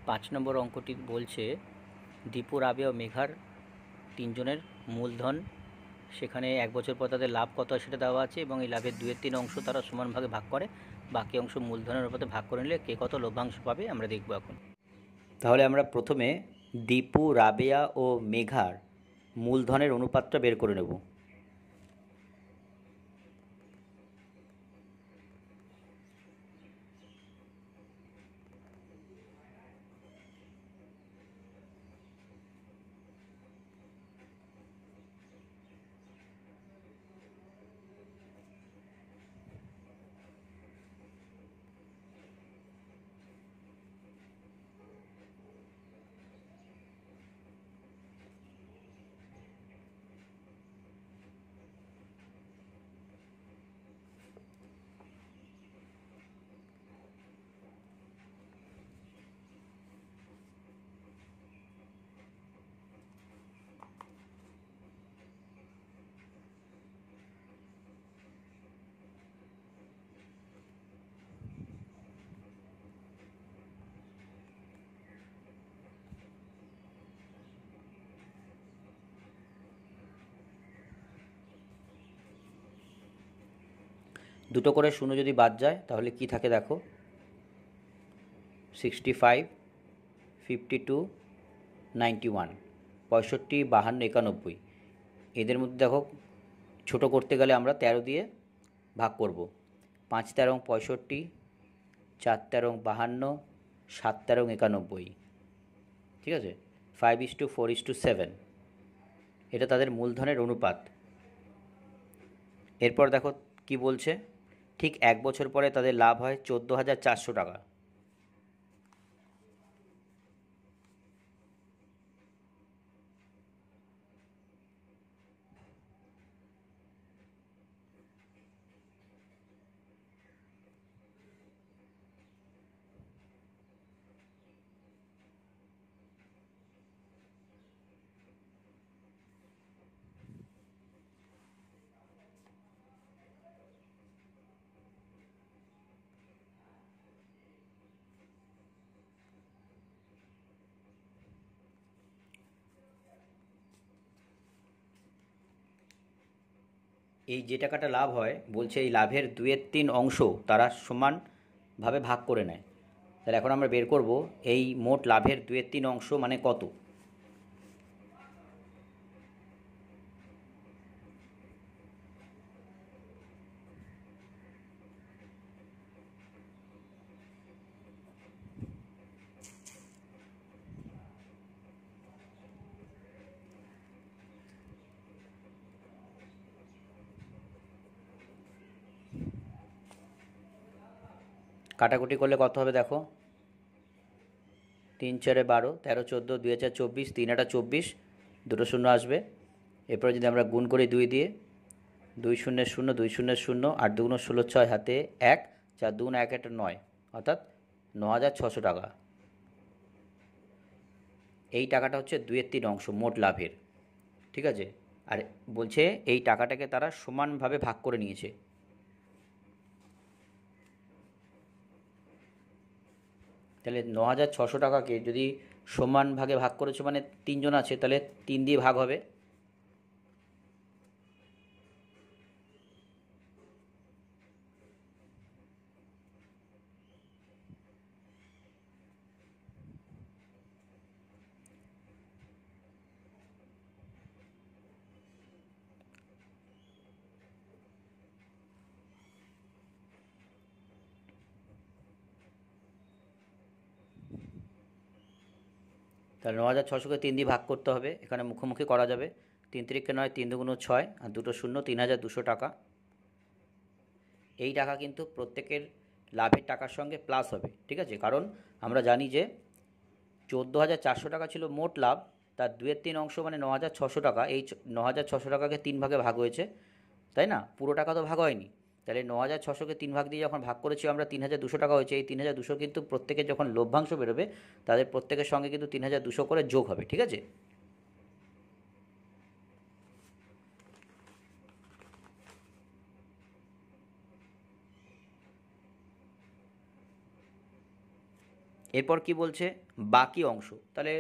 5 নম্বর অঙ্কটি বলছে দীপু, রাবেয়া ও মেঘার তিনজনের মূলধন, সেখানে 1 বছর পর তাদের লাভ কত হয় সেটা দেওয়া আছে এবং এই লাভের 2/3 অংশ তারা সমান ভাগে ভাগ করে, বাকি অংশ মূলধনের অনুপাতে ভাগ করে নিলে কে কত লভ্যাংশ পাবে আমরা দেখব এখন। তাহলে আমরা প্রথমে দীপু, রাবেয়া ও মেঘার মূলধনের অনুপাতটা বের করে নেব। দুটো করে শূন্য যদি বাদ যায় তাহলে কি থাকে দেখো, 65, 52, 91, 65, 52, 91। এদের মধ্যে দেখো ছোটো করতে গেলে আমরা 13 দিয়ে ভাগ করব। 5 13 65, 4 13 52, 7 13 91, ঠিক আছে। 5:4:7, এটা তাদের মূলধনের অনুপাত। এরপর দেখো কি বলছে, ঠিক 1 বছর পরে তাদের লাভ হয় 14,400 টাকা। এই যে টাকাটা লাভ হয় বলছে এই লাভের 2/3 অংশ তারা সমানভাবে ভাগ করে নেয়। তাহলে এখন আমরা বের করব এই মোট লাভের 2/3 অংশ মানে কত। কাটাকুটি করলে কত হবে দেখো, 3 4 12, 13 14, 2 4 24, 3 8 24, দুটো শূন্য আসবে। এরপরে যদি আমরা গুণ করি 2 দিয়ে, 2 0 0, 2 0 0, 8 2 16, 6 হাতে 1, 4 2 1 1 9, অর্থাৎ 9,600 টাকা। এই টাকাটা হচ্ছে 2/3 অংশ মোট লাভের, ঠিক আছে। আর বলছে এই টাকাটাকে তারা সমানভাবে ভাগ করে নিয়েছে। তাহলে 9,600 টাকাকে যদি সমান ভাগে ভাগ করেছে মানে তিনজন আছে, তাহলে 3 দিয়ে ভাগ হবে। তাহলে 9,600কে 3 দিয়ে ভাগ করতে হবে, এখানে মুখোমুখি করা যাবে। 3 তিরিকে 9, 3 দুগুণ 6, আর দুটো শূন্য, 3,200 টাকা। এই টাকা কিন্তু প্রত্যেকের লাভের টাকার সঙ্গে প্লাস হবে, ঠিক আছে। কারণ আমরা জানি যে 14,400 টাকা ছিল মোট লাভ, তার 2/3 অংশ মানে 9,600 টাকা। এই 9,600 টাকাকে 3 ভাগে ভাগ হয়েছে, তাই না? পুরো টাকা তো ভাগ হয়নি। তাহলে 9,600কে 3 ভাগ দিয়ে যখন ভাগ করেছি আমরা 3,200 টাকা হয়েছে। এই 3,200 কিন্তু প্রত্যেকের যখন লভ্যাংশ বেরোবে তাদের প্রত্যেকের সঙ্গে কিন্তু 3,200 করে যোগ হবে, ঠিক আছে। এরপর কি বলছে, বাকি অংশ। তাহলে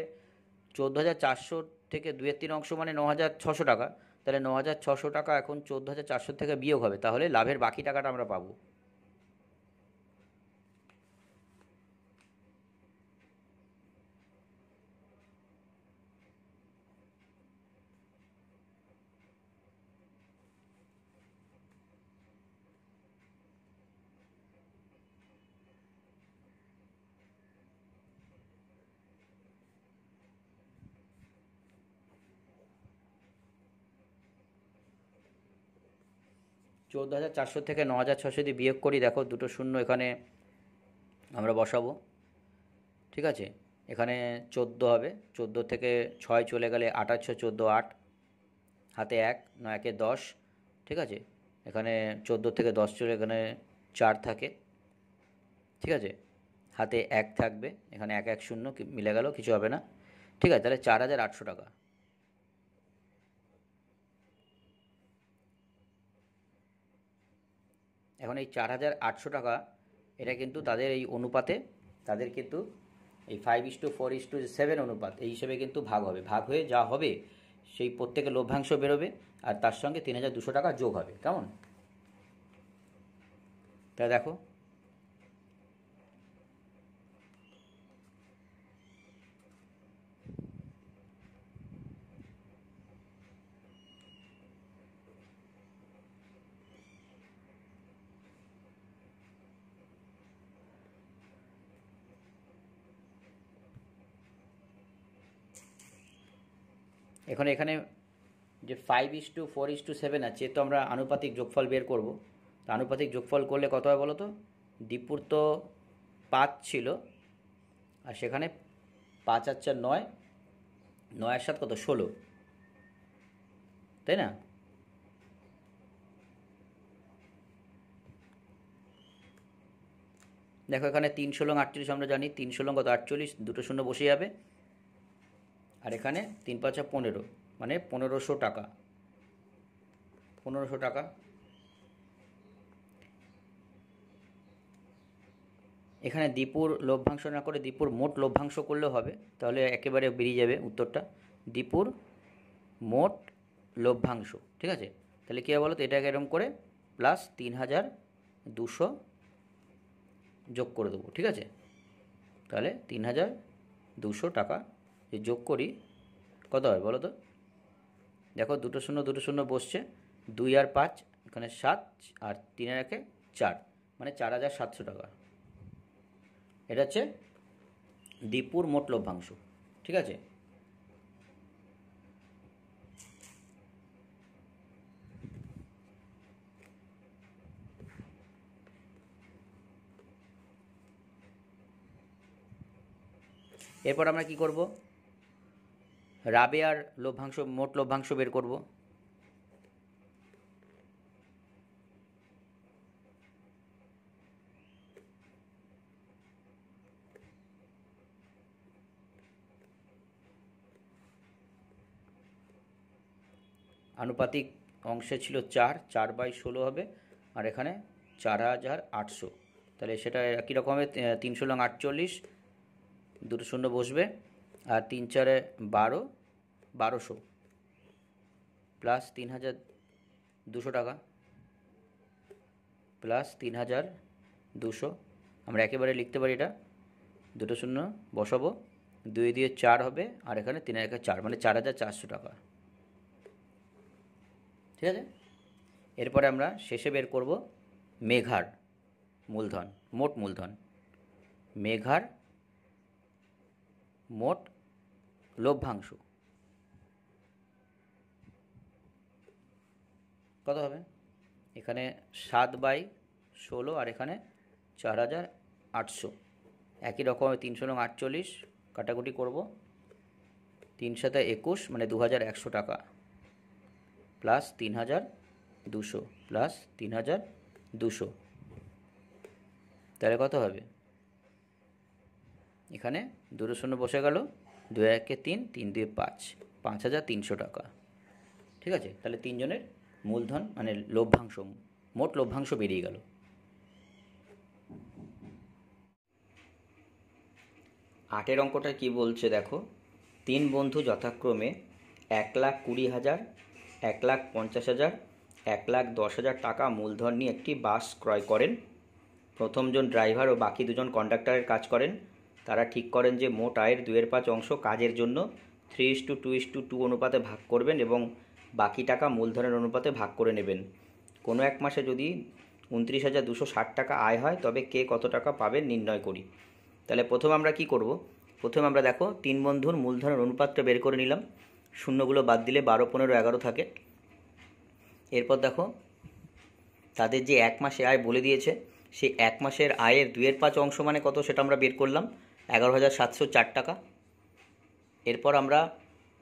14,400 থেকে 2-3 অংশ মানে 9,600 টাকা। তাহলে 9,600 টাকা এখন 14,400 থেকে বিয়োগ হবে, তাহলে লাভের বাকি টাকাটা আমরা পাবো। চৌদ্দো হাজার চারশো থেকে 9,600 যদি বিয়োগ করি, দেখো দুটো শূন্য এখানে আমরা বসাবো। ঠিক আছে, এখানে 14 হবে, 14 থেকে 6 চলে গেলে 8 আর 6 14, 8 হাতে 1, 9 একে 10। ঠিক আছে, এখানে 14 থেকে 10 চলে এখানে 4 থাকে। ঠিক আছে, হাতে 1 থাকবে, এখানে 1 1 0 মিলে গেল, কিছু হবে না। ঠিক আছে, তাহলে 4,800 টাকা। এখন এই 4,800 টাকা, এটা কিন্তু তাদের এই অনুপাতে, তাদের কিন্তু এই 5:4:7 অনুপাত এই হিসেবে কিন্তু ভাগ হবে। ভাগ হয়ে যা হবে সেই প্রত্যেকের লভ্যাংশ বেরোবে, আর তার সঙ্গে 3,200 টাকা যোগ হবে। কেমন? তা দেখো, এখন এখানে যে 5:4:7 আছে, তো আমরা আনুপাতিক যোগফল বের করব। তো আনুপাতিক যোগফল করলে কত হয় বলো তো? দীপুর তো 5 ছিল, আর সেখানে 5 আর 4 9, 9 আর 7 কত? 16, তাই না? দেখো এখানে 3 16 48 আমরা জানি, 3 16 কত? 48, দুটো শূন্য বসে যাবে। আর এখানে 3 5 15, মানে 1500 টাকা। 1500 টাকা। এখানে দীপুর লভ্যাংশ না করে দীপুর মোট লভ্যাংশ করলেও হবে, তাহলে একেবারে বেরিয়ে যাবে উত্তরটা, দীপুর মোট লভ্যাংশ। ঠিক আছে, তাহলে কী হবে বলো তো? এটাকে এরকম করে প্লাস 3,200 যোগ করে দেবো। ঠিক আছে, তাহলে 3,200 টাকা যে যোগ করি, কত হয় বলো তো? দেখো দুটো শূন্য বসছে, 2 আর 5 এখানে 7, আর 3 আর 1 4, মানে 4,700 টাকা। এটা হচ্ছে দীপুর মোট লভ্যাংশ। ঠিক আছে, এরপর আমরা কি করব? রাবেয়ার লভ্যাংশ, মোট লভ্যাংশ বের করব। আনুপাতিক অংশে ছিল 4, 4/16 হবে, আর এখানে 4,800। তাহলে সেটা একই রকমের 3 16 48, দুটো শূন্য বসবে, আর 3 4 12, 1200 প্লাস 3,200 টাকা, প্লাস 3,200। আমরা একেবারে লিখতে পারি এটা, দুটো শূন্য বসাবো, 2 দিয়ে 4 হবে, আর এখানে 3 আর 1 4, মানে 4,400 টাকা। ঠিক আছে, এরপরে আমরা শেষে বের করব মেঘার মূলধন, মোট মূলধন। মেঘার মোট লভ্যাংশ কত হবে? এখানে 7/16, আর এখানে 4,800। একই রকম 3 16 48 কাটাকুটি করব, 3 7 21, মানে 2,100 টাকা, প্লাস 3,200, প্লাস 3,200। তাহলে কত হবে? এখানে দুটো শূন্য বসে গেল, 2 1 3, 3 2 5, 5,300 টাকা। ঠিক আছে, তাহলে তিনজনের মূলধন মানে লভ্যাংশ, মোট লভ্যাংশ বেরিয়ে গেল। 8-এর অঙ্কটা কি বলছে দেখো, 3 বন্ধু যথাক্রমে 1,20,000, 1,50,000, 1,10,000 টাকা মূলধন নিয়ে একটি বাস ক্রয় করেন। প্রথমজন ড্রাইভার ও বাকি দুজন কন্ডাক্টরের কাজ করেন। তারা ঠিক করেন যে মোট আয়ের 2/5 অংশ কাজের জন্য 3:2:2 অনুপাতে ভাগ করবেন এবং বাকি টাকা মূলধনের অনুপাতে ভাগ করে নেবেন। কোনো এক মাসে যদি 29,260 টাকা আয় হয় তবে কে কত টাকা পাবেন নির্ণয় করি। তাহলে প্রথমে আমরা কি করব, প্রথমে আমরা দেখো 3 বন্ধুর মূলধনের অনুপাতটা বের করে নিলাম। শূন্যগুলো বাদ দিলে 12, 15, 11 থাকে। এরপর দেখো তাদের যে এক মাসে আয় বলে দিয়েছে, সেই এক মাসের আয়ের 2/5 অংশ মানে কত সেটা আমরা বের করলাম, 11,704 টাকা। এরপর আমরা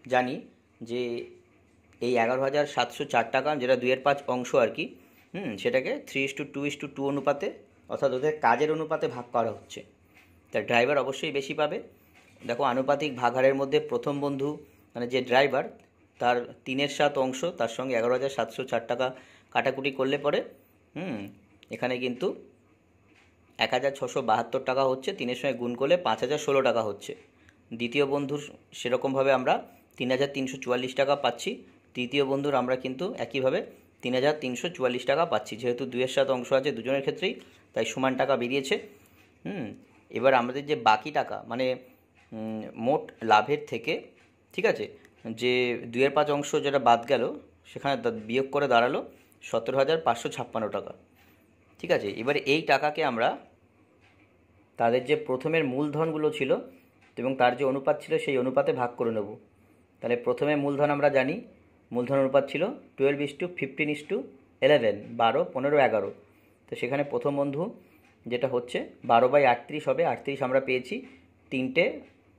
জানি যে এই 11,704 টাকা যেটা 2/5 অংশ আর কি, সেটাকে 3:2:2 অনুপাতে অর্থাৎ ওদের কাজের অনুপাতে ভাগ করা হচ্ছে। তার ড্রাইভার অবশ্যই বেশি পাবে। দেখো আনুপাতিক ভাগহারের মধ্যে প্রথম বন্ধু মানে যে ড্রাইভার তার 3/7 অংশ, তার সঙ্গে 11,704 টাকা কাটাকুটি করলে পরে এখানে কিন্তু 1,672 টাকা হচ্ছে, 3-এর সঙ্গে গুণ করলে 5,016 টাকা হচ্ছে। দ্বিতীয় বন্ধুর সেরকমভাবে আমরা 3,344 টাকা পাচ্ছি। তৃতীয় বন্ধুর আমরা কিন্তু একইভাবে 3,344 টাকা পাচ্ছি, যেহেতু 2/7 অংশ আছে দুজনের ক্ষেত্রেই, তাই সমান টাকা বেরিয়েছে। এবার আমাদের যে বাকি টাকা মানে মোট লাভের থেকে, ঠিক আছে, যে 2/5 অংশ যেটা বাদ গেল সেখানে বিয়োগ করে দাঁড়ালো 17,556 টাকা। ঠিক আছে, এবারে এই টাকাকে আমরা তাদের যে প্রথমের মূলধনগুলো ছিল এবং তার যে অনুপাত ছিল সেই অনুপাতে ভাগ করে নেব। তাহলে প্রথমে মূলধন আমরা জানি, মূলধন অনুপাত ছিল 12:15:11, 12, 15, 11। তো সেখানে প্রথম বন্ধু যেটা হচ্ছে 12/38 হবে, 38 আমরা পেয়েছি। তিনটে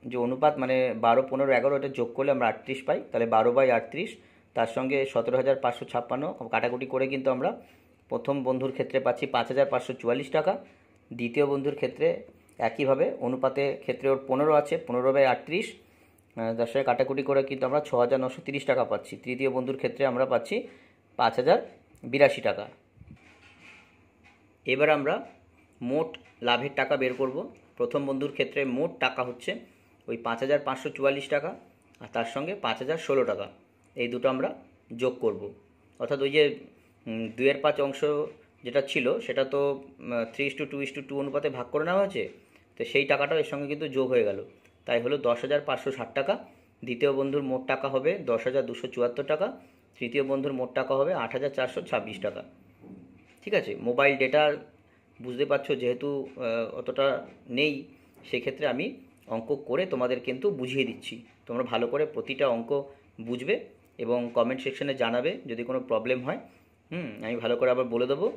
যে অনুপাত মানে 12, 15, 11 এটা যোগ করলে আমরা 38 পাই, তাহলে 12/38, তার সঙ্গে 17,556 কাটাকুটি করে কিন্তু আমরা প্রথম বন্ধুর ক্ষেত্রে পাচ্ছি 5,544 টাকা। দ্বিতীয় বন্ধুর ক্ষেত্রে একইভাবে অনুপাতে ক্ষেত্রে ওর 15 আছে, 15/38, তার সঙ্গে কাটাকুটি করে কিন্তু আমরা 6,930 টাকা পাচ্ছি। তৃতীয় বন্ধুর ক্ষেত্রে আমরা পাচ্ছি 5,082 টাকা। এবার আমরা মোট লাভের টাকা বের করব। প্রথম বন্ধুর ক্ষেত্রে মোট টাকা হচ্ছে ওই 5,544 টাকা আর তার সঙ্গে 5,016 টাকা, এই দুটো আমরা যোগ করব। অর্থাৎ ওই যে 2/5 অংশ যেটা ছিল সেটা তো 3:2:2 অনুপাতে ভাগ করে নেওয়া হয়েছে, তো সেই টাকাটাও এর সঙ্গে কিন্তু যোগ হয়ে গেল, তাই হলো 10,560 টাকা। দ্বিতীয় বন্ধুর মোট টাকা হবে 10,274 টাকা। তৃতীয় বন্ধুর মোট টাকা হবে 8,426 টাকা। ঠিক আছে, মোবাইল ডেটা বুঝতে পারছো যেহেতু অতটা নেই, সেক্ষেত্রে আমি অঙ্ক করে তোমাদের কিন্তু বুঝিয়ে দিচ্ছি। তোমরা ভালো করে প্রতিটা অঙ্ক বুঝবে এবং কমেন্ট সেকশনে জানাবে যদি কোনো প্রবলেম হয়। আমি ভালো করে আবার বলে দেবো,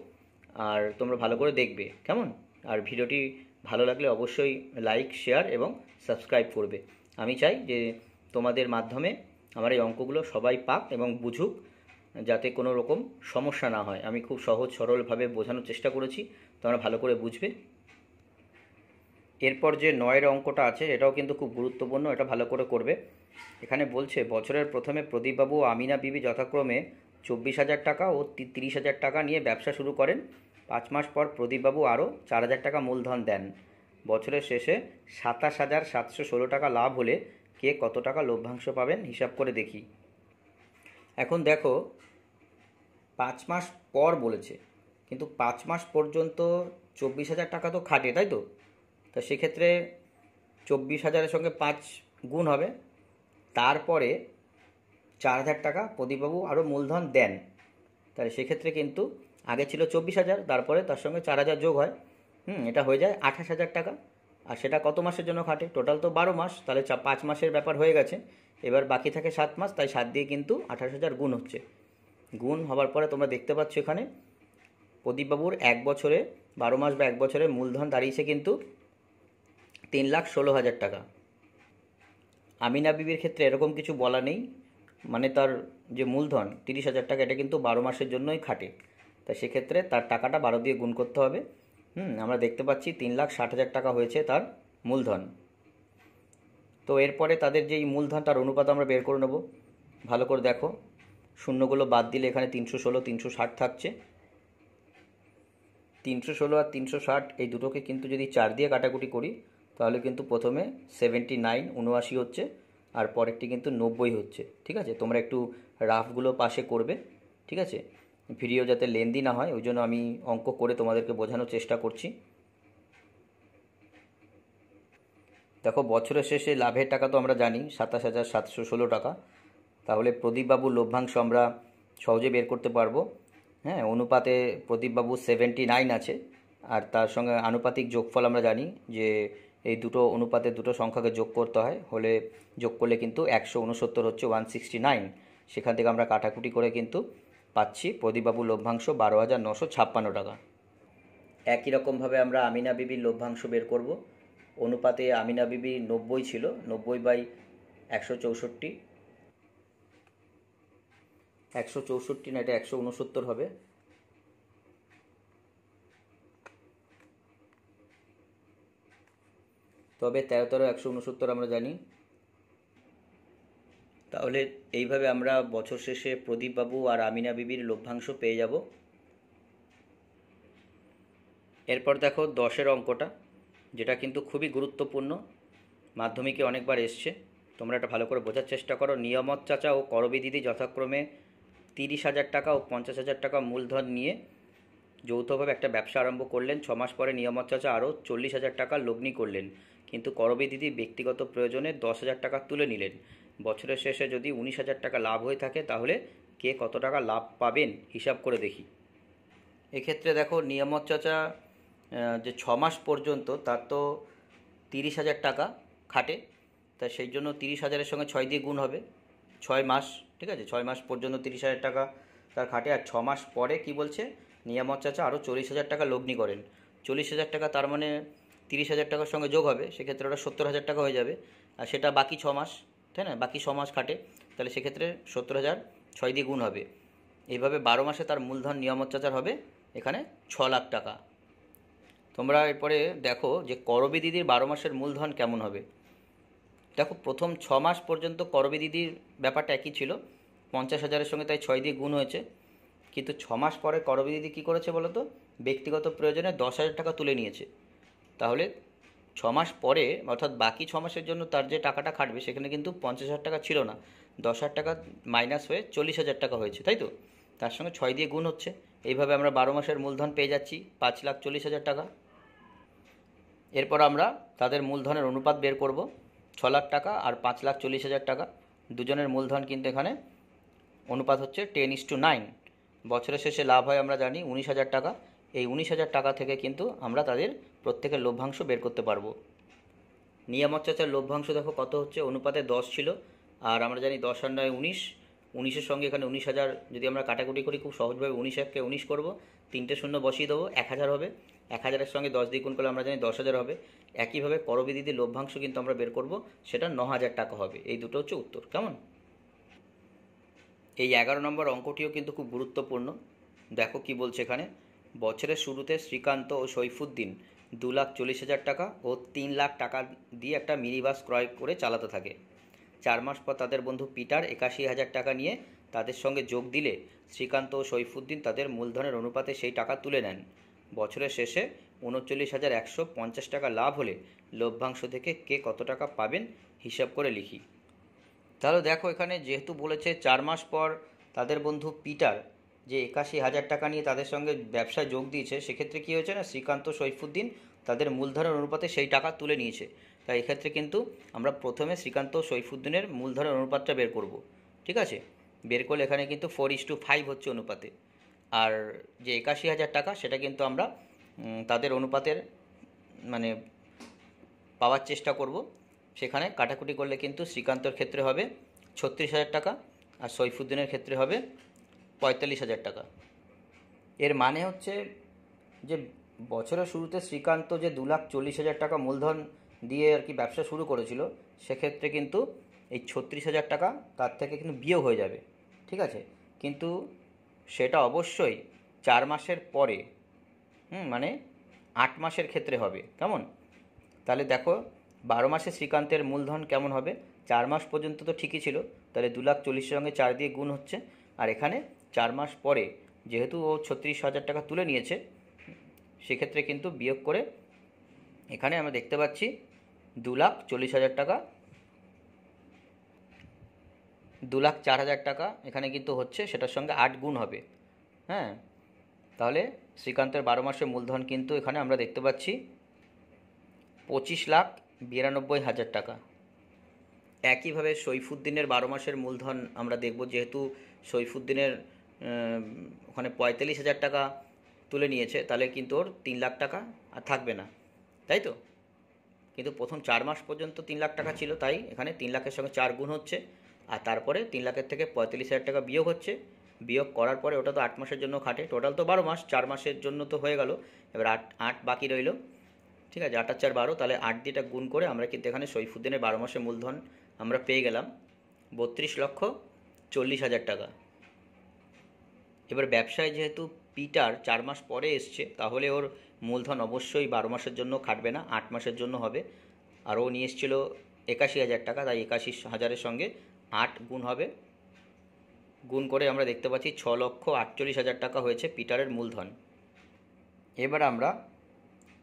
আর তোমরা ভালো করে দেখবে, কেমন? আর ভিডিওটি ভালো লাগলে অবশ্যই লাইক, শেয়ার এবং সাবস্ক্রাইব করবে। আমি চাই যে তোমাদের মাধ্যমে আমার এই অঙ্কগুলো সবাই পাক এবং বুঝুক, যাতে কোনো রকম সমস্যা না হয়। আমি খুব সহজ সরলভাবে বোঝানোর চেষ্টা করেছি, তোমরা ভালো করে বুঝবে। এরপর যে 9-এর অঙ্কটা আছে এটাও কিন্তু খুব গুরুত্বপূর্ণ, এটা ভালো করে করবে। এখানে বলছে বছরের প্রথমে প্রদীপবাবু ও আমিনা বিবি যথাক্রমে 24,000 টাকা ও 30,000 টাকা নিয়ে ব্যবসা শুরু করেন। 5 মাস পর প্রদীপবাবু আরও 4,000 টাকা মূলধন দেন। বছরের শেষে 27,716 টাকা লাভ হলে কে কত টাকা লভ্যাংশ পাবেন হিসাব করে দেখি। এখন দেখো 5 মাস পর বলেছে, কিন্তু 5 মাস পর্যন্ত 24,000 টাকা তো খাটে, তাই তো? তা সেক্ষেত্রে 24,000-এর সঙ্গে 5 গুণ হবে, তারপরে 4,000 টাকা প্রদীপবাবু আরও মূলধন দেন। তাহলে সেক্ষেত্রে কিন্তু আগে ছিল 24,000, তারপরে তার সঙ্গে 4,000 যোগ হয়, এটা হয়ে যায় 28,000 টাকা। আর সেটা কত মাসের জন্য খাটে? টোটাল তো 12 মাস, তাহলে 5 মাসের ব্যাপার হয়ে গেছে। এবার বাকি থাকে 7 মাস, তাই 7 দিয়ে কিন্তু 28,000 গুণ হচ্ছে। গুণ হওয়ার পরে তোমরা দেখতে পাচ্ছ এখানে প্রদীপবাবুর 1 বছরে 12 মাস বা 1 বছরে মূলধন দাঁড়িয়েছে কিন্তু 3,16,000 টাকা। আমিনা বিবির ক্ষেত্রে এরকম কিছু বলা নেই, মানে তার যে মূলধন 30,000 টাকা এটা কিন্তু 12 মাসের জন্যই খাটে, তাই সেক্ষেত্রে তার টাকাটা 12 দিয়ে গুণ করতে হবে। আমরা দেখতে পাচ্ছি 3,60,000 টাকা হয়েছে তার মূলধন। তো এরপরে তাদের যেই মূলধন তার অনুপাত আমরা বের করে নেব। ভালো করে দেখো, শূন্যগুলো বাদ দিলে এখানে 316, 360 থাকছে। 316 আর 360 এই দুটোকে কিন্তু যদি 4 দিয়ে কাটাকুটি করি তাহলে কিন্তু প্রথমে 79 79 হচ্ছে, আর পরেরটি কিন্তু 90 হচ্ছে। ঠিক আছে, তোমরা একটু রাফগুলো পাশে করবে। ঠিক আছে, ভিডিও যাতে লেন্দি না হয় ওই জন্য আমি অঙ্ক করে তোমাদেরকে বোঝানোর চেষ্টা করছি। দেখো, বছরের শেষে লাভের টাকা তো আমরা জানি 27,716 টাকা। তাহলে প্রদীপবাবুর লভ্যাংশ আমরা সহজে বের করতে পারবো। হ্যাঁ, অনুপাতে প্রদীপবাবু 79 আছে, আর তার সঙ্গে আনুপাতিক যোগফল আমরা জানি যে এই দুটো অনুপাতে দুটো সংখ্যাকে যোগ করতে হয়, হলে যোগ করলে কিন্তু 169 হচ্ছে 169। সেখান থেকে আমরা কাটাকুটি করে কিন্তু পাচ্ছি প্রদীপবাবুর লভ্যাংশ 12,956 টাকা। একই রকমভাবে আমরা আমিনা বিবির লভ্যাংশ বের করব। অনুপাতে আমিনা বিবি 90 ছিল, 90/164, 164 না, এটা 169 হবে। তবে 13 169 আমরা জানি। তাহলে এইভাবে আমরা বছর শেষে প্রদীপবাবু আর আমিনা বিবির লভ্যাংশ পেয়ে যাব। এরপর দেখো 10-এর অঙ্কটা, যেটা কিন্তু খুবই গুরুত্বপূর্ণ, মাধ্যমিকে অনেকবার এসছে। তোমরা এটা ভালো করে বোঝার চেষ্টা করো। নিয়ামত চাচা ও করবী দিদি যথাক্রমে 30,000 টাকা ও 50,000 টাকা মূলধন নিয়ে যৌথভাবে একটা ব্যবসা আরম্ভ করলেন। 6 মাস পরে নিয়ামত চাচা আরও 40,000 টাকা লগ্নি করলেন, কিন্তু করবী দিদি ব্যক্তিগত প্রয়োজনে 10,000 টাকা তুলে নিলেন। বছরের শেষে যদি 19,000 টাকা লাভ হয়ে থাকে তাহলে কে কত টাকা লাভ পাবেন হিসাব করে দেখি। এক্ষেত্রে দেখো, নিয়ামত চাচা যে 6 মাস পর্যন্ত তার তো 30,000 টাকা খাটে, তা সেই জন্য 30,000-এর সঙ্গে 6 দিয়ে গুণ হবে, 6 মাস। ঠিক আছে, 6 মাস পর্যন্ত 30,000 টাকা তার খাটে, আর 6 মাস পরে কি বলছে, নিয়ামত চাচা আরও 40,000 টাকা লগ্নি করেন। 40,000 টাকা তার মানে 30,000 টাকার সঙ্গে যোগ হবে, সেক্ষেত্রে ওটা 70,000 টাকা হয়ে যাবে, আর সেটা বাকি 6 মাস, তাই না, বাকি 6 মাস খাটে, তাহলে সেক্ষেত্রে 70,000 6 দিয়ে গুণ হবে। এইভাবে 12 মাসে তার মূলধন নিয়ামত চাচার হবে এখানে 6 লাখ টাকা। তোমরা এরপরে দেখো যে করবী দিদির 12 মাসের মূলধন কেমন হবে। দেখো, প্রথম 6 মাস পর্যন্ত করবী দিদির ব্যাপারটা একই ছিল, 50,000-এর সঙ্গে তাই 6 দিয়ে গুণ হয়েছে, কিন্তু 6 মাস পরে করবী দিদি কী করেছে বলো তো, ব্যক্তিগত প্রয়োজনে 10,000 টাকা তুলে নিয়েছে। তাহলে 6 মাস পরে, অর্থাৎ বাকি 6 মাসের জন্য তার যে টাকাটা খাটবে সেখানে কিন্তু 50,000 টাকা ছিল না, 10,000 টাকা মাইনাস হয়ে 40,000 টাকা হয়েছে, তাই তো, তার সঙ্গে 6 দিয়ে গুণ হচ্ছে। এইভাবে আমরা 12 মাসের মূলধন পেয়ে যাচ্ছি 5,40,000 টাকা। এরপর আমরা তাদের মূলধনের অনুপাত বের করব, 6 লাখ টাকা আর 5,40,000 টাকা, দুজনের মূলধন কিন্তু এখানে অনুপাত হচ্ছে 10:9। বছরের শেষে লাভ হয় আমরা জানি 19,000 টাকা। এই 19,000 টাকা থেকে কিন্তু আমরা তাদের প্রত্যেকের লভ্যাংশ বের করতে পারবো। নিয়ামত চাচার লভ্যাংশ দেখো কত হচ্ছে, অনুপাতে 10 ছিল, আর আমরা জানি 10 আর 9 19, 19-এর সঙ্গে এখানে 19,000 যদি আমরা কাটাকুটি করি খুব সহজভাবে 19-1-কে 19 করবো, 3টে শূন্য বসিয়ে দেবো, 1,000 হবে। 1,000-এর সঙ্গে 10 দিয়ে গুণ করলে আমরা জানি 10,000 হবে। একইভাবে করবী দিদির লভ্যাংশ কিন্তু আমরা বের করব, সেটা 9,000 টাকা হবে। এই দুটো হচ্ছে উত্তর। কেমন? এই 11 নম্বর অঙ্কটিও কিন্তু খুব গুরুত্বপূর্ণ। দেখো কি বলছে এখানে, বছরের শুরুতে শ্রীকান্ত ও সৈফুদ্দিন 2,40,000 টাকা ও 3 লাখ টাকা দিয়ে একটা মিনি বাস ক্রয় করে চালাতে থাকে। 4 মাস পর তাদের বন্ধু পিটার 81,000 টাকা নিয়ে তাদের সঙ্গে যোগ দিলে শ্রীকান্ত ও সৈফুদ্দিন তাদের মূলধনের অনুপাতে সেই টাকা তুলে নেন। বছরের শেষে 39,150 টাকা লাভ হলে লভ্যাংশ থেকে কে কত টাকা পাবেন হিসাব করে লিখি। তাহলে দেখো, এখানে যেহেতু বলেছে 4 মাস পর তাদের বন্ধু পিটার যে 81,000 টাকা নিয়ে তাদের সঙ্গে ব্যবসায় যোগ দিয়েছে, সেক্ষেত্রে কী হয়েছে না, শ্রীকান্ত সৈফুদ্দিন তাদের মূলধনের অনুপাতে সেই টাকা তুলে নিয়েছে। তাই এক্ষেত্রে কিন্তু আমরা প্রথমে শ্রীকান্ত সৈফুদ্দিনের মূলধনের অনুপাতটা বের করব। ঠিক আছে, বের করলে এখানে কিন্তু 4:5 হচ্ছে অনুপাতে, আর যে 81,000 টাকা সেটা কিন্তু আমরা তাদের অনুপাতের মানে পাওয়ার চেষ্টা করব। সেখানে কাটাকুটি করলে কিন্তু শ্রীকান্তর ক্ষেত্রে হবে 36,000 টাকা, আর সৈফুদ্দিনের ক্ষেত্রে হবে 45,000 টাকা। এর মানে হচ্ছে যে বছরের শুরুতে শ্রীকান্ত যে 2,40,000 টাকা মূলধন দিয়ে আর কি ব্যবসা শুরু করেছিল, সেক্ষেত্রে কিন্তু এই 36,000 টাকা তার থেকে কিন্তু বিয়োগ হয়ে যাবে। ঠিক আছে, কিন্তু সেটা অবশ্যই 4 মাসের পরে, মানে 8 মাসের ক্ষেত্রে হবে। কেমন? তাহলে দেখো, 12 মাসে শ্রীকান্তের মূলধন কেমন হবে, 4 মাস পর্যন্ত তো ঠিকই ছিল, তাহলে 2,40,000-এর সঙ্গে 4 দিয়ে গুণ হচ্ছে, আর এখানে 4 মাস পরে যেহেতু ও 36,000 টাকা তুলে নিয়েছে, সেক্ষেত্রে কিন্তু বিয়োগ করে এখানে আমরা দেখতে পাচ্ছি 2,40,000 টাকা, 2,04,000 টাকা এখানে কিন্তু হচ্ছে, সেটার সঙ্গে 8 গুণ হবে। হ্যাঁ, তাহলে শ্রীকান্তের 12 মাসের মূলধন কিন্তু এখানে আমরা দেখতে পাচ্ছি 25,92,000 টাকা। একইভাবে সৈফুদ্দিনের 12 মাসের মূলধন আমরা দেখব, যেহেতু সৈফুদ্দিনের ওখানে 45,000 টাকা তুলে নিয়েছে, তাহলে কিন্তু ওর 3 লাখ টাকা আর থাকবে না, তাই তো? কিন্তু প্রথম 4 মাস পর্যন্ত 3 লাখ টাকা ছিল, তাই এখানে 3 লাখের সঙ্গে 4 গুণ হচ্ছে, আর তারপরে 3 লাখের থেকে 45,000 টাকা বিয়োগ হচ্ছে। বিয়োগ করার পরে ওটা তো 8 মাসের জন্য খাটে, টোটাল তো 12 মাস, 4 মাসের জন্য তো হয়ে গেল, এবার 8 বাকি রইল। ঠিক আছে, 8 আর 4 12, তাহলে 8 দিয়ে এটা গুণ করে আমরা কিন্তু এখানে সৈফুদ্দিনের 12 মাসের মূলধন আমরা পেয়ে গেলাম 32,40,000 টাকা। এবার ব্যবসায় যেহেতু পিটার 4 মাস পরে এসছে, তাহলে ওর মূলধন অবশ্যই 12 মাসের জন্য খাটবে না, 8 মাসের জন্য হবে। আর ও নিয়ে এসেছিল 81,000 টাকা, তাই 81,000-এর সঙ্গে 8 গুণ হবে। গুণ করে আমরা দেখতে পাচ্ছি 6,48,000 টাকা হয়েছে পিটারের মূলধন। এবার আমরা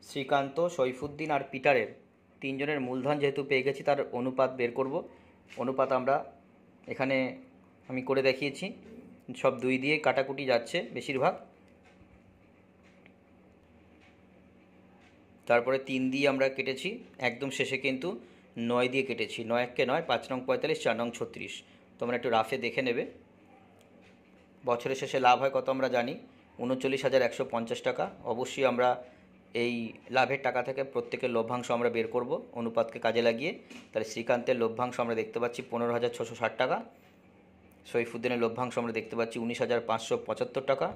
শ্রীকান্ত, সৈফুদ্দিন আর পিটারের তিনজনের মূলধন যেহেতু পেয়ে গেছি, তার অনুপাত বের করব। অনুপাত আমরা এখানে আমি করে দেখিয়েছি, সব 2 দিয়ে কাটাকুটি যাচ্ছে বেশিরভাগ, তারপরে 3 দিয়ে আমরা কেটেছি, একদম শেষে কিন্তু 9 দিয়ে কেটেছি। 9 একে 9, 5 নং 45, 4 নং 36। তোমরা একটু রাফে দেখে নেবে। বছরের শেষে লাভ হয় কত আমরা জানি, 39,150 টাকা। অবশ্যই আমরা এই লাভের টাকা থেকে প্রত্যেকের লভ্যাংশ আমরা বের করব অনুপাতকে কাজে লাগিয়ে। তাহলে শ্রীকান্তের লভ্যাংশ আমরা দেখতে পাচ্ছি 15,660 টাকা, সৈফুদ্দিনের লভ্যাংশ আমরা দেখতে পাচ্ছি 19,575 টাকা,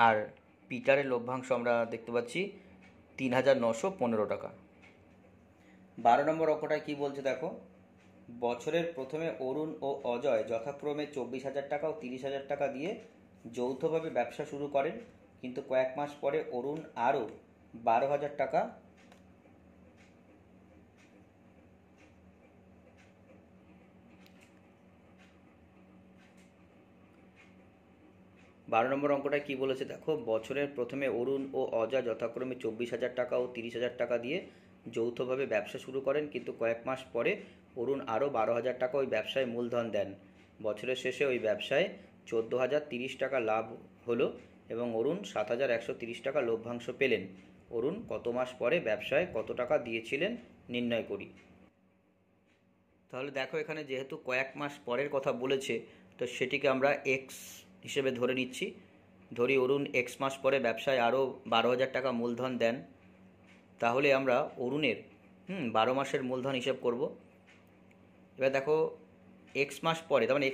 আর পিটারের লভ্যাংশ আমরা দেখতে পাচ্ছি 3,915 টাকা। 12 নম্বর অঙ্কটায় কী বলছে দেখো, বছরের প্রথমে অরুণ ও অজয় যথাক্রমে 24,000 টাকা ও 30,000 টাকা দিয়ে যৌথভাবে ব্যবসা শুরু করেন, কিন্তু কয়েক মাস পরে অরুণ আরও 12,000 টাকা 12 নম্বর অঙ্কটায় কী বলেছে দেখো, বছরের প্রথমে অরুণ ও অজয় যথাক্রমে 24,000 টাকা ও 30,000 টাকা দিয়ে যৌথভাবে ব্যবসা শুরু করেন, কিন্তু কয়েক মাস পরে অরুণ আরও 12,000 টাকা ওই ব্যবসায় মূলধন দেন। বছরের শেষে ওই ব্যবসায় 14,030 টাকা লাভ হলো এবং অরুণ 7,130 টাকা লভ্যাংশ পেলেন। অরুণ কত মাস পরে ব্যবসায় কত টাকা দিয়েছিলেন নির্ণয় করি। তাহলে দেখো, এখানে যেহেতু কয়েক মাস পরের কথা বলেছে, তো সেটিকে আমরা এক্স হিসেবে ধরে নিচ্ছি। ধরি অরুণ এক্স মাস পরে ব্যবসায় আরও 12,000 টাকা মূলধন দেন, তাহলে আমরা অরুণের 12 মাসের মূলধন হিসেব করব। এবার দেখো, এক্স মাস পরে, তার মানে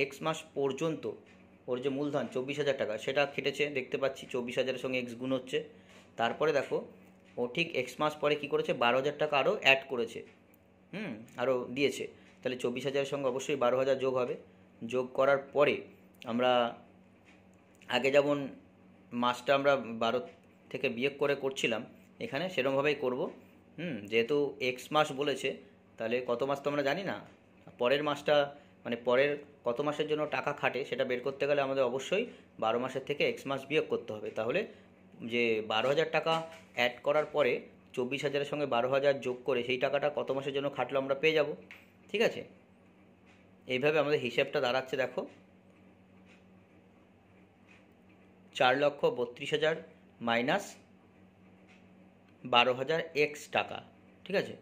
এক্স মাস পর্যন্ত ওর যে মূলধন 24,000 টাকা সেটা খেটেছে, দেখতে পাচ্ছি 24,000-এর সঙ্গে এক্স গুণ হচ্ছে। তারপরে দেখো, ও ঠিক এক্স মাস পরে কী করেছে, 12,000 টাকা আরও অ্যাড করেছে, আরও দিয়েছে। তাহলে 24,000-এর সঙ্গে অবশ্যই 12,000 যোগ হবে। যোগ করার পরে আমরা আগে যেমন মাসটা আমরা 12 থেকে বিয়োগ করে করছিলাম, এখানে সেরকমভাবেই করব। যেহেতু এক্স মাস বলেছে, তাহলে কত মাস তো আমরা জানি না, পরের মাসটা মানে পরের কত মাসের জন্য টাকা খাটে সেটা বের করতে গেলে আমাদের অবশ্যই 12 মাসের থেকে এক্স মাস বিয়োগ করতে হবে। তাহলে যে 12,000 টাকা অ্যাড করার পরে 24,000-এর সঙ্গে 12,000 যোগ করে সেই টাকাটা কত মাসের জন্য খাটলো আমরা পেয়ে যাব। ঠিক আছে, এইভাবে আমাদের হিসেবটা দাঁড়াচ্ছে দেখো, 4,32,000 মাইনাস 12,000 এক্স টাকা। ঠিক আছে,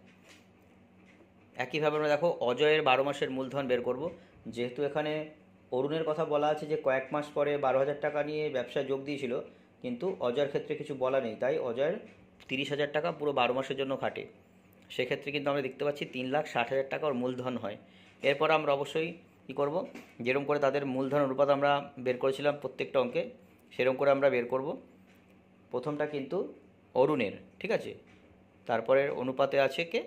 একইভাবে আমরা দেখো অজয়ের 12 মাসের মূলধন বের করব। যেহেতু এখানে অরুণের কথা বলা আছে যে কয়েক মাস পরে 12,000 টাকা নিয়ে ব্যবসায় যোগ দিয়েছিল, কিন্তু অজয়ের ক্ষেত্রে কিছু বলা নেই, তাই অজয়ের 30,000 টাকা পুরো 12 মাসের জন্য খাটে। সেক্ষেত্রে কিন্তু আমরা দেখতে পাচ্ছি 3,60,000 টাকা ওর মূলধন হয়। এরপর আমরা অবশ্যই কী করব, যেরকম করে তাদের মূলধন অনুপাত আমরা বের করেছিলাম প্রত্যেকটা অঙ্কে, সেরকম করে আমরা বের করব। প্রথমটা কিন্তু অরুণের, ঠিক আছে, তারপরের অনুপাতে আছে কে,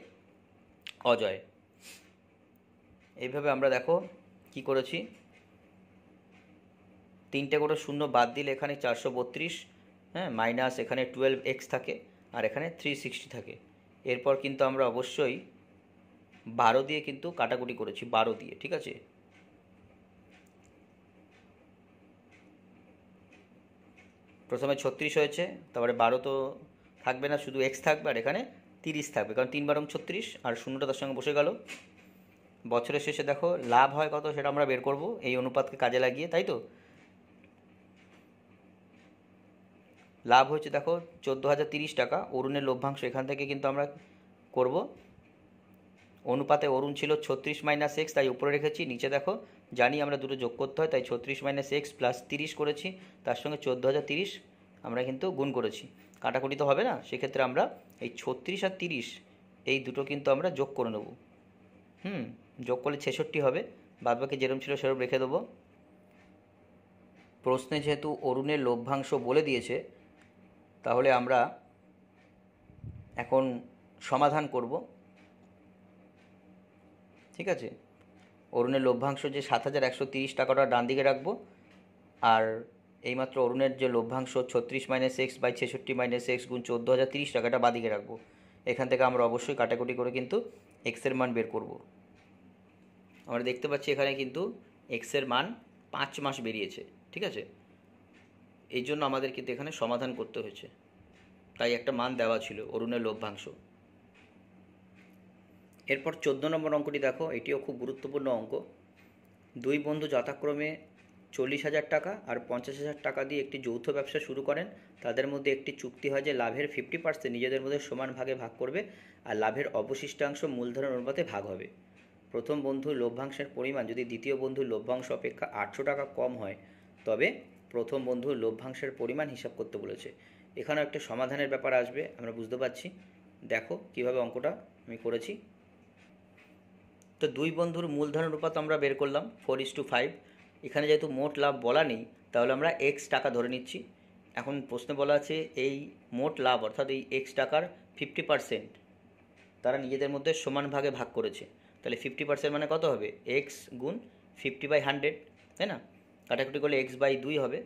অজয়। এইভাবে আমরা দেখো কি করেছি, 3টে করে শূন্য বাদ দিলে এখানে 432, মাইনাস এখানে 12x থাকে, আর এখানে 360 থাকে। এরপর কিন্তু আমরা অবশ্যই 12 দিয়ে কিন্তু কাটাকুটি করেছি, 12 দিয়ে, ঠিক আছে। প্রথমে 36 হয়েছে, তারপরে 12 তো থাকবে না, শুধু x থাকবে, আর এখানে 30 থাকবে, কারণ 3 বারং 36 আর শূন্যটা তার সঙ্গে বসে গেল। বছরের শেষে দেখো লাভ হয় কত সেটা আমরা বের করব এই অনুপাতকে কাজে লাগিয়ে, তাই তো। লাভ হচ্ছে দেখো 14,030 টাকা। অরুণের লভ্যাংশ এখান থেকে কিন্তু আমরা করব। অনুপাতে অরুণ ছিল 36 মাইনাস এক্স, তাই উপরে রেখেছি। নিচে দেখো জানি আমরা দুটো যোগ করতে হয়, তাই 36 মাইনাস এক্স প্লাস 30 করেছি, তার সঙ্গে 14,030 আমরা কিন্তু গুণ করেছি। কাটাকুটি তো হবে না, সেক্ষেত্রে আমরা এই 36 আর 30 এই দুটো কিন্তু আমরা যোগ করে নেব। যোগ করলে 66 হবে, বাদবাকি যেরকম ছিল সেরকম রেখে দেবো। প্রশ্নে যেহেতু অরুণের লভ্যাংশ বলে দিয়েছে, তাহলে আমরা এখন সমাধান করব। ঠিক আছে, অরুণের লভ্যাংশ যে 7,130 টাকাটা ডান দিকে রাখবো, আর এইমাত্র অরুণের যে লভ্যাংশ 36 minus x by 66 minus x গুণ 14,030 টাকাটা বাদিকে রাখবো। এখান থেকে আমরা অবশ্যই কাটাকুটি করে কিন্তু এক্সের মান বের করব। আমরা দেখতে পাচ্ছি এখানে কিন্তু এক্সের মান 5 মাস বেরিয়েছে। ঠিক আছে, এই জন্য আমাদের কিন্তু এখানে সমাধান করতে হয়েছে, তাই একটা মান দেওয়া ছিল অরুণের লভ্যাংশ। এরপর 14 নম্বর অঙ্কটি দেখো, এটিও খুব গুরুত্বপূর্ণ অঙ্ক। দুই বন্ধু যথাক্রমে 40,000 টাকা আর 50,000 টাকা দিয়ে একটি যৌথ ব্যবসা শুরু করেন। তাদের মধ্যে একটি চুক্তি হয় যে লাভের 50% নিজেদের মধ্যে সমান ভাগে ভাগ করবে, আর লাভের অবশিষ্টাংশ মূলধনের অনুপাতে ভাগ হবে। প্রথম বন্ধুর লভ্যাংশের পরিমাণ যদি দ্বিতীয় বন্ধুর লভ্যাংশ অপেক্ষা 800 টাকা কম হয়, তবে প্রথম বন্ধুর লভ্যাংশের পরিমাণ হিসাব করতে বলেছে। এখানেও একটা সমাধানের ব্যাপার আসবে, আমরা বুঝতে পারছি। দেখো কিভাবে অঙ্কটা আমি করেছি। তো দুই বন্ধুর মূলধন অনুপাত আমরা বের করলাম 4:5। এখানে যেহেতু মোট লাভ বলা নেই, তাহলে আমরা এক্স টাকা ধরে নিচ্ছি। এখন প্রশ্নে বলা আছে এই মোট লাভ অর্থাৎ এই এক্স টাকার 50% তারা নিজেদের মধ্যে সমান ভাগে ভাগ করেছে। তাহলে 50% মানে কত হবে? এক্স গুণ 50/100, তাই না? কাটাকুটি করলে এক্স বাই 2 হবে।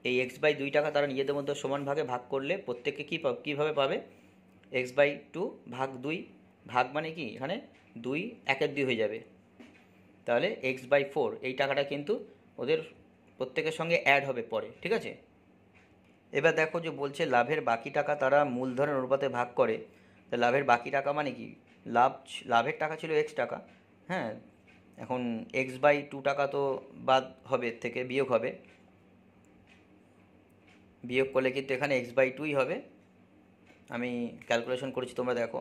এই এক্স বাই 2 টাকা তারা নিজেদের মধ্যে সমান ভাগে ভাগ করলে প্রত্যেককে কীভাবে পাবে? এক্স বাই 2 ভাগ 2, ভাগ মানে কি এখানে 2 1-এর 2 হয়ে যাবে। তাহলে এক্স বাই 4 এই টাকাটা কিন্তু ওদের প্রত্যেকের সঙ্গে অ্যাড হবে পরে। ঠিক আছে, এবার দেখো যে বলছে লাভের বাকি টাকা তারা মূলধনের অনুপাতে ভাগ করে। তা লাভের বাকি টাকা মানে কি? লাভের টাকা ছিল এক্স টাকা, হ্যাঁ। এখন এক্স বাই 2 টাকা তো বাদ হবে, এর থেকে বিয়োগ হবে। বিয়োগ করলে কিন্তু এখানে এক্স বাই 2ই হবে। আমি ক্যালকুলেশন করেছি, তোমরা দেখো।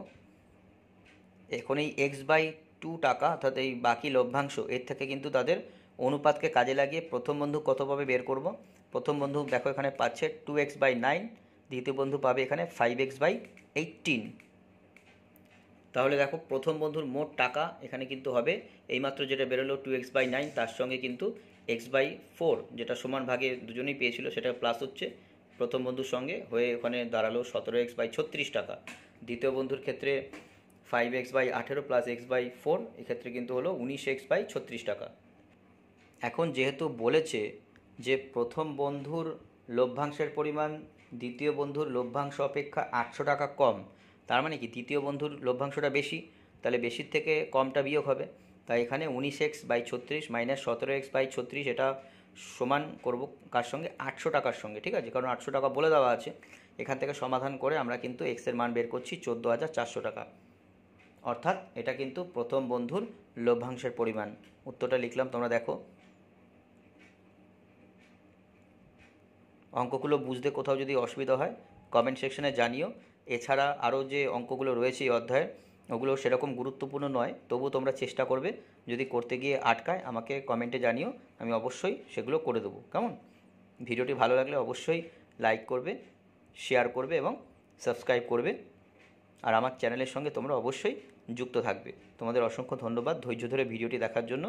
এখন এই এক্স বাই 2 টাকা অর্থাৎ এই বাকি লভ্যাংশ, এর থেকে কিন্তু তাদের অনুপাতকে কাজে লাগিয়ে প্রথম বন্ধু কত পাবে বের করব। প্রথম বন্ধু দেখো এখানে পাচ্ছে 2x/9, দ্বিতীয় বন্ধু পাবে এখানে 5x/18। তাহলে দেখো প্রথম বন্ধুর মোট টাকা এখানে কিন্তু হবে এইমাত্র যেটা বেরোলো 2x/9, তার সঙ্গে কিন্তু x/4 যেটা সমান ভাগে দুজনেই পেয়েছিল সেটা প্লাস হচ্ছে প্রথম বন্ধুর সঙ্গে হয়ে ওখানে দাঁড়ালো 17x/36 টাকা। দ্বিতীয় বন্ধুর ক্ষেত্রে 5x/18 প্লাস x/4 এক্ষেত্রে কিন্তু হলো 19x/36 টাকা। এখন যেহেতু বলেছে যে প্রথম বন্ধুর লভ্যাংশের পরিমাণ দ্বিতীয় বন্ধুর লভ্যাংশ অপেক্ষা 800 টাকা কম, তার মানে কি দ্বিতীয় বন্ধুর লভ্যাংশটা বেশি, তাহলে বেশির থেকে কমটা বিয়োগ হবে। তাই এখানে 19x/36 মাইনাস 17x/36 এটা সমান করব কার সঙ্গে? 800 টাকার সঙ্গে। ঠিক আছে, কারণ 800 টাকা বলে দেওয়া আছে। এখান থেকে সমাধান করে আমরা কিন্তু এক্সের মান বের করছি 14,400 টাকা। অর্থাৎ এটা কিন্তু প্রথম বন্ধুর লভ্যাংশের পরিমাণ। উত্তরটা লিখলাম, তোমরা দেখো। অঙ্কগুলো বুঝতে কোথাও যদি অসুবিধা হয় কমেন্ট সেকশনে জানিও। এছাড়া আরও যে অঙ্কগুলো রয়েছে এই অধ্যায়ে, ওগুলো সেরকম গুরুত্বপূর্ণ নয়, তবুও তোমরা চেষ্টা করবে। যদি করতে গিয়ে আটকায় আমাকে কমেন্টে জানিও, আমি অবশ্যই সেগুলো করে দেবো। কেমন? ভিডিওটি ভালো লাগলে অবশ্যই লাইক করবে, শেয়ার করবে এবং সাবস্ক্রাইব করবে। আর আমার চ্যানেলের সঙ্গে তোমরা অবশ্যই যুক্ত থাকবে। তোমাদের অসংখ্য ধন্যবাদ ধৈর্য ধরে ভিডিওটি দেখার জন্য।